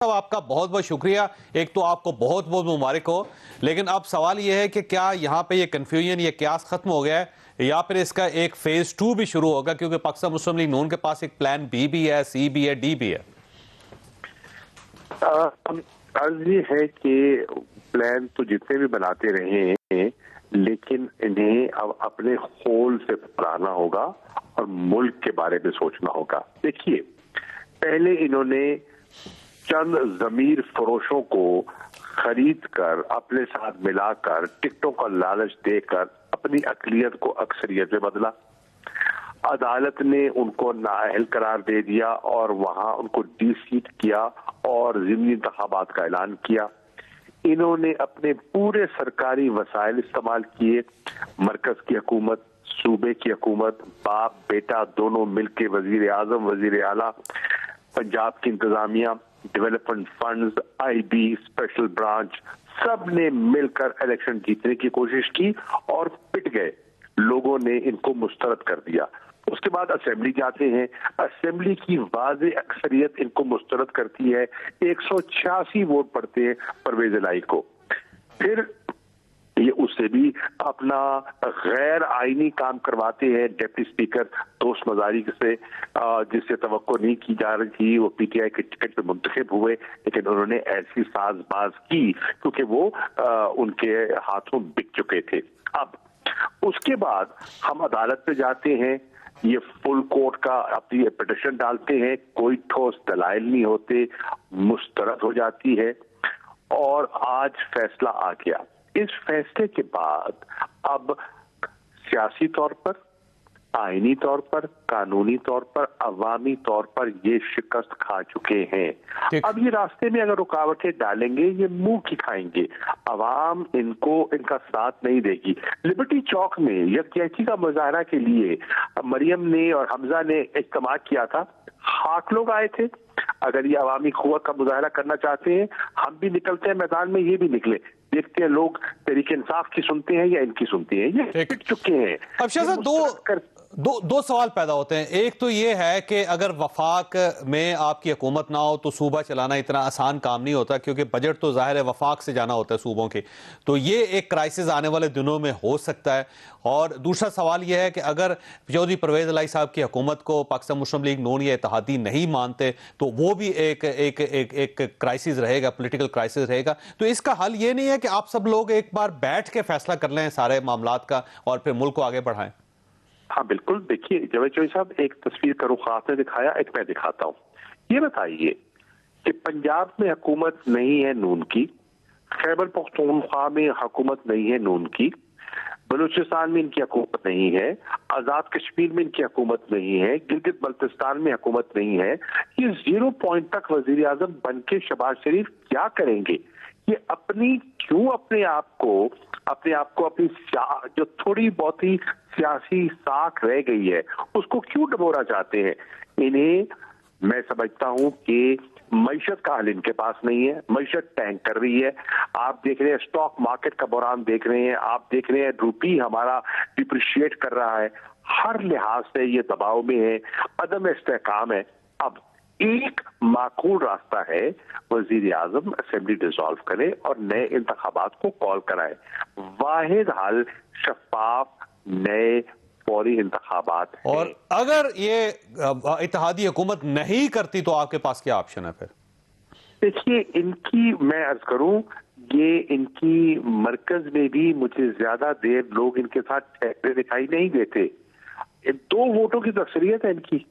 صاحب آپ کا بہت بہت شکریہ. ایک تو آپ کو بہت بہت مبارک ہو، لیکن اب سوال یہ ہے کہ کیا یہاں پہ یہ کنفیوژن، یہ قیاس ختم ہو گیا ہے یا پھر اس کا ایک فیز 2 بھی شروع ہوگا؟ کیونکہ پاکستان مسلم لیگ نون کے پاس ایک پلان بی بھی ہے، سی بھی ہے، ڈی بھی ہے. عرض یہ ہے کہ پلان تو جتنے بھی بناتے رہے ہیں، لیکن انہیں اب اپنے خول سے پرانا ہوگا اور ملک کے بارے میں سوچنا ہوگا. دیکھیے، پہلے انہوں نے چند ضمیر فروشوں کو خرید کر اپنے ساتھ ملا کر ٹکٹوں کا لالچ دے کر اپنی اقلیت کو اکثریت میں بدلا. عدالت نے ان کو نااہل قرار دے دیا اور وہاں ان کو ڈی سیٹ کیا اور ضمنی انتخابات کا اعلان کیا. انہوں نے اپنے پورے سرکاری وسائل استعمال کیے. مرکز کی حکومت، صوبے کی حکومت، باپ بیٹا دونوں مل کے، وزیر اعظم، وزیر اعلیٰ، پنجاب کی انتظامیہ، development funds, I B, special branch, سب نے مل کر الیکشن جیتنے کی کوشش کی اور پٹ گئے. لوگوں نے ان کو مسترد کر دیا. اس کے بعد اسمبلی جاتے ہیں، اسمبلی کی واضح اکثریت ان کو مسترد کرتی ہے. 186 ووٹ پڑتے ہیں پرویز الہی کو. پھر یہ اس سے بھی اپنا غیر آئینی کام کرواتے ہیں. ڈپٹی اسپیکر دوست مزاری سے، جس سے توقع نہیں کی جا رہی تھی، وہ پی ٹی آئی کے ٹکٹ پہ منتخب ہوئے، لیکن انہوں نے ایسی ساز باز کی کیونکہ وہ ان کے ہاتھوں بک چکے تھے. اب اس کے بعد ہم عدالت پہ جاتے ہیں، یہ فل کورٹ کا اپنی پٹیشن ڈالتے ہیں، کوئی ٹھوس دلائل نہیں ہوتے، مسترد ہو جاتی ہے. اور آج فیصلہ آ گیا. اس فیصلے کے بعد اب سیاسی طور پر، آئینی طور پر، قانونی طور پر، عوامی طور پر یہ شکست کھا چکے ہیں. اب یہ راستے میں اگر رکاوٹیں ڈالیں گے، یہ منہ کی کھائیں گے. عوام ان کا ساتھ نہیں دے گی. لبرٹی چوک میں یکجہتی کا مظاہرہ کے لیے مریم نے اور حمزہ نے اجتماع کیا تھا. 60 لوگ آئے تھے. اگر یہ عوامی قوت کا مظاہرہ کرنا چاہتے ہیں، ہم بھی نکلتے ہیں میدان میں، یہ بھی نکلے. دیکھتے ہیں لوگ تحریک انصاف کی سنتے ہیں یا ان کی سنتے ہیں. یہ پٹ چکے ہیں. اب شاہ صاحب دو سوال پیدا ہوتے ہیں. ایک تو یہ ہے کہ اگر وفاق میں آپ کی حکومت نہ ہو تو صوبہ چلانا اتنا آسان کام نہیں ہوتا، کیونکہ بجٹ تو ظاہر ہے وفاق سے جانا ہوتا ہے صوبوں کے. تو یہ ایک کرائسس آنے والے دنوں میں ہو سکتا ہے. اور دوسرا سوال یہ ہے کہ اگر چودھری پرویز الہی صاحب کی حکومت کو پاکستان مسلم لیگ نون یا اتحادی نہیں مانتے تو وہ بھی ایک کرائسس رہے گا، پولیٹیکل کرائسس رہے گا. تو اس کا حل یہ نہیں ہے کہ آپ سب لوگ ایک بار بیٹھ کے فیصلہ کر لیں سارے معاملات کا اور پھر ملک کو آگے بڑھائیں؟ ہاں بالکل. دیکھیے جاوید چوہدری صاحب، ایک تصویر کا رخ آپ نے دکھایا، ایک میں دکھاتا ہوں. یہ بتائیے کہ پنجاب میں حکومت نہیں ہے نون کی، خیبر پختونخوا میں حکومت نہیں ہے نون کی، بلوچستان میں ان کی حکومت نہیں ہے، آزاد کشمیر میں ان کی حکومت نہیں ہے، گلگت بلتستان میں حکومت نہیں ہے. یہ 0 پوائنٹ تک وزیر اعظم بن کے شہباز شریف کیا کریں گے؟ یہ اپنی جو تھوڑی بہت ہی سیاسی ساکھ رہ گئی ہے اس کو کیوں ڈبونا چاہتے ہیں؟ انہیں میں سمجھتا ہوں کہ معیشت کا حل ان کے پاس نہیں ہے. معیشت ٹینک کر رہی ہے. آپ دیکھ رہے ہیں اسٹاک مارکیٹ کا بحران دیکھ رہے ہیں، آپ دیکھ رہے ہیں روپی ہمارا ڈپریشیٹ کر رہا ہے. ہر لحاظ سے یہ دباؤ میں ہے، عدم استحکام ہے. اب ایک معقول راستہ ہے، وزیر اعظم اسمبلی ڈیزالو کرے اور نئے انتخابات کو کال کرائے. واحد حل شفاف نئے فوری انتخابات ہیں. اور اگر یہ اتحادی حکومت نہیں کرتی تو آپ کے پاس کیا آپشن ہے پھر؟ دیکھیے، ان کی میں عرض کروں، یہ ان کی مرکز میں بھی مجھے زیادہ دیر لوگ ان کے ساتھ ٹھہرے دکھائی نہیں دیتے. 2 ووٹوں کی اکثریت ہے ان کی.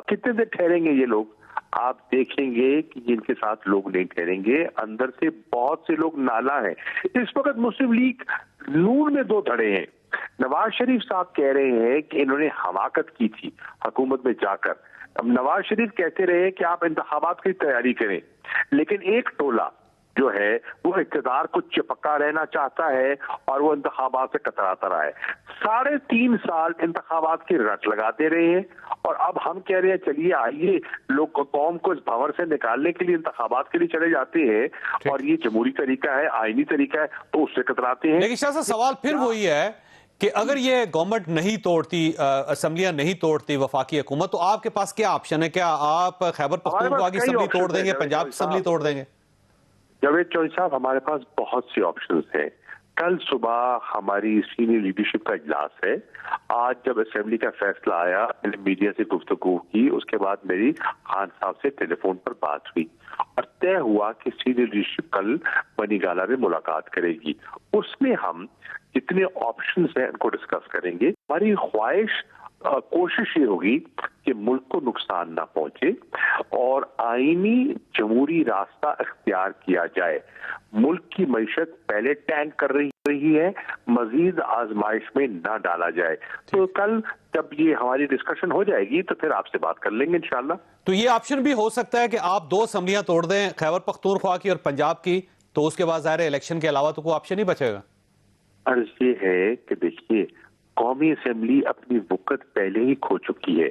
کتنے دیر ٹھہریں گے یہ لوگ؟ آپ دیکھیں گے کہ ان کے ساتھ لوگ نہیں ٹھہریں گے. اندر سے بہت سے لوگ نالا ہیں. اس وقت مسلم لیگ نون میں 2 دھڑے ہیں. نواز شریف صاحب کہہ رہے ہیں کہ انہوں نے حماقت کی تھی حکومت میں جا کر. اب نواز شریف کہتے رہے کہ آپ انتخابات کی تیاری کریں، لیکن ایک ٹولہ جو ہے وہ اقتدار کو چپکا رہنا چاہتا ہے اور وہ انتخابات سے کتراتا رہا ہے. 3.5 سال انتخابات کی رٹ لگاتے رہے ہیں اور اب ہم کہہ رہے ہیں چلیے آئیے لوگ قوم کو اس بھنور سے نکالنے کے لیے انتخابات کے لیے چلے جاتے ہیں اور یہ جمہوری طریقہ ہے، آئینی طریقہ ہے، تو اس سے کتراتے ہیں. لیکن شاہ صاحب سوال پھر وہی ہے کہ اگر یہ گورنمنٹ نہیں توڑتی، اسمبلیاں نہیں توڑتی وفاقی حکومت، تو آپ کے پاس کیا آپشن ہے؟ کیا آپ خیبر پختونخوا کی اسمبلی توڑ دیں گے، پنجاب کی اسمبلی توڑ دیں گے؟ جاوید چوہدری صاحب، ہمارے پاس بہت سی آپشنز ہیں۔ کل صبح ہماری سینئر لیڈرشپ کا اجلاس ہے۔ آج جب اسمبلی کا فیصلہ آیا، میں نے میڈیا سے گفتگو کی، اس کے بعد میری خان صاحب سے ٹیلی فون پر بات ہوئی اور طے ہوا کہ سینئر لیڈرشپ کل منی گالا میں ملاقات کرے گی۔ اس میں ہم جتنے آپشنز ہیں ان کو ڈسکس کریں گے۔ ہماری خواہش کوشش یہ ہوگی کہ ملک کو نقصان نہ پہنچے اور آئینی جمہوری راستہ اختیار کیا جائے۔ ملک کی معیشت پہلے ٹینک کر رہی ہے، مزید آزمائش میں نہ ڈالا جائے۔ تو کل جب یہ ہماری ڈسکشن ہو جائے گی تو پھر آپ سے بات کر لیں گے انشاءاللہ۔ تو یہ آپشن بھی ہو سکتا ہے کہ آپ 2 اسمبلیاں توڑ دیں، خیبر پختونخوا کی اور پنجاب کی، تو اس کے بعد ظاہر الیکشن کے علاوہ تو کوئی آپشن ہی بچے گا؟ عرض یہ ہے کہ دیکھیے، قومی اسمبلی اپنی وقت پہلے ہی کھو چکی ہے۔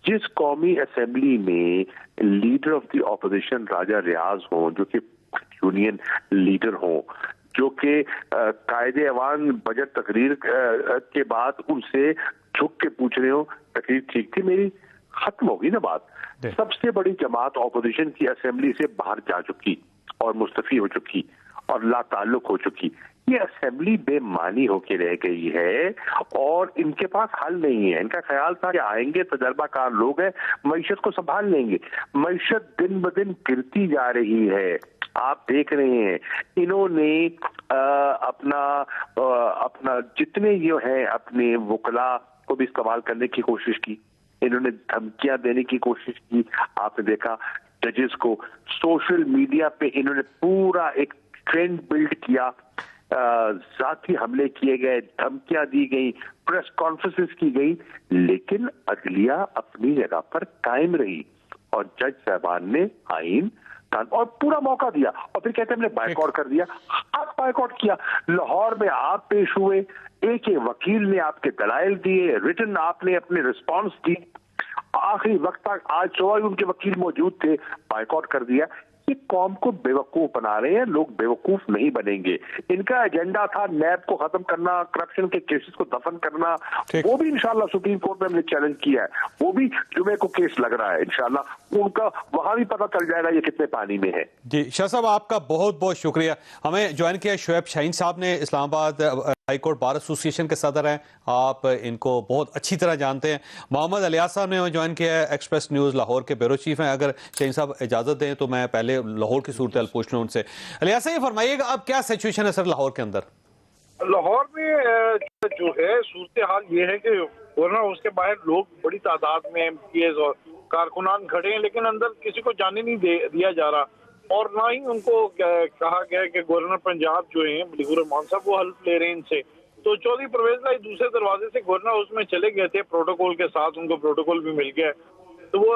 جس قومی اسمبلی میں لیڈر آف دی اپوزیشن راجہ ریاض ہوں، جو کہ یونین لیڈر ہوں، جو کہ قائد ایوان بجٹ تقریر کے بعد ان سے جھک کے پوچھ رہے ہوں تقریر ٹھیک تھی میری، ختم ہوگی نا بات۔ سب سے بڑی جماعت اپوزیشن کی اسمبلی سے باہر جا چکی اور مستعفی ہو چکی اور لا تعلق ہو چکی۔ یہ اسمبلی بے معنی ہو کے رہ گئی ہے اور ان کے پاس حل نہیں ہے۔ ان کا خیال تھا کہ آئیں گے، تجربہ کار لوگ ہیں، معیشت کو سنبھال لیں گے۔ معیشت دن بدن گرتی جا رہی ہے، آپ دیکھ رہے ہیں۔ انہوں نے اپنا جتنے یہ ہیں اپنے وکلا کو بھی استعمال کرنے کی کوشش کی، انہوں نے دھمکیاں دینے کی کوشش کی۔ آپ نے دیکھا ججز کو سوشل میڈیا پہ انہوں نے پورا ایک ٹرینڈ بلڈ کیا، ذاتی حملے کیے گئے، دھمکیاں دی گئی، پریس کانفرنسز کی گئی، لیکن عدلیہ اپنی جگہ پر قائم رہی اور جج صاحبان نے آئین اور پورا موقع دیا اور پھر کہتے ہیں ہم نے بائیک آؤٹ کر دیا۔ آپ بائیک آؤٹ کیا، لاہور میں آپ پیش ہوئے، ایک وکیل نے آپ کے دلائل دیے، ریٹن آپ نے اپنے رسپانس دی، آخری وقت تک آج صبح ان کے وکیل موجود تھے، بائیک آؤٹ کر دیا۔ یہ قوم کو بے وقوف بنا رہے ہیں، لوگ بے وقوف نہیں بنیں گے۔ ان کا ایجنڈا تھا نیب کو ختم کرنا، کرپشن کے کیسز کو دفن کرنا، وہ بھی انشاءاللہ سپریم کورٹ میں ہم نے چیلنج کیا ہے، وہ بھی جمعے کو کیس لگ رہا ہے انشاءاللہ، ان کا وہاں بھی پتہ چل جائے گا یہ کتنے پانی میں ہے۔ جی شاہ صاحب، آپ کا بہت بہت شکریہ۔ ہمیں جوائن کیا شعیب شاہین صاحب نے، اسلام آباد ہائی کورٹ بار ایسوسی ایشن کے صدر ہیں، آپ ان کو بہت اچھی طرح جانتے ہیں۔ محمد الیاس صاحب نے جوائن کیا ہے، ایکسپریس نیوز لاہور کے بیورو چیف ہیں۔ اگر شاہین صاحب اجازت دیں تو میں پہلے لاہور کی صورتحال پوچھ لوں ان سے۔ الیاس صاحب، یہ فرمائیے گا اب کیا سچویشن ہے سر لاہور کے اندر؟ لاہور میں جو ہے صورتحال یہ ہے کہ ورنہ اس کے باہر لوگ بڑی تعداد میں ایم پی ایز اور کارکنان کھڑے ہیں، لیکن اندر کسی کو جانے نہیں دیا جا رہا اور نہ ہی ان کو کہا گیا کہ گورنر پنجاب جو ہیں ملیح الرحمان صاحب وہ حلف لے رہے ہیں ان سے۔ تو چودھری پرویز بھائی دوسرے دروازے سے گورنر اس میں چلے گئے تھے پروٹوکول کے ساتھ، ان کو پروٹوکول بھی مل گیا، تو وہ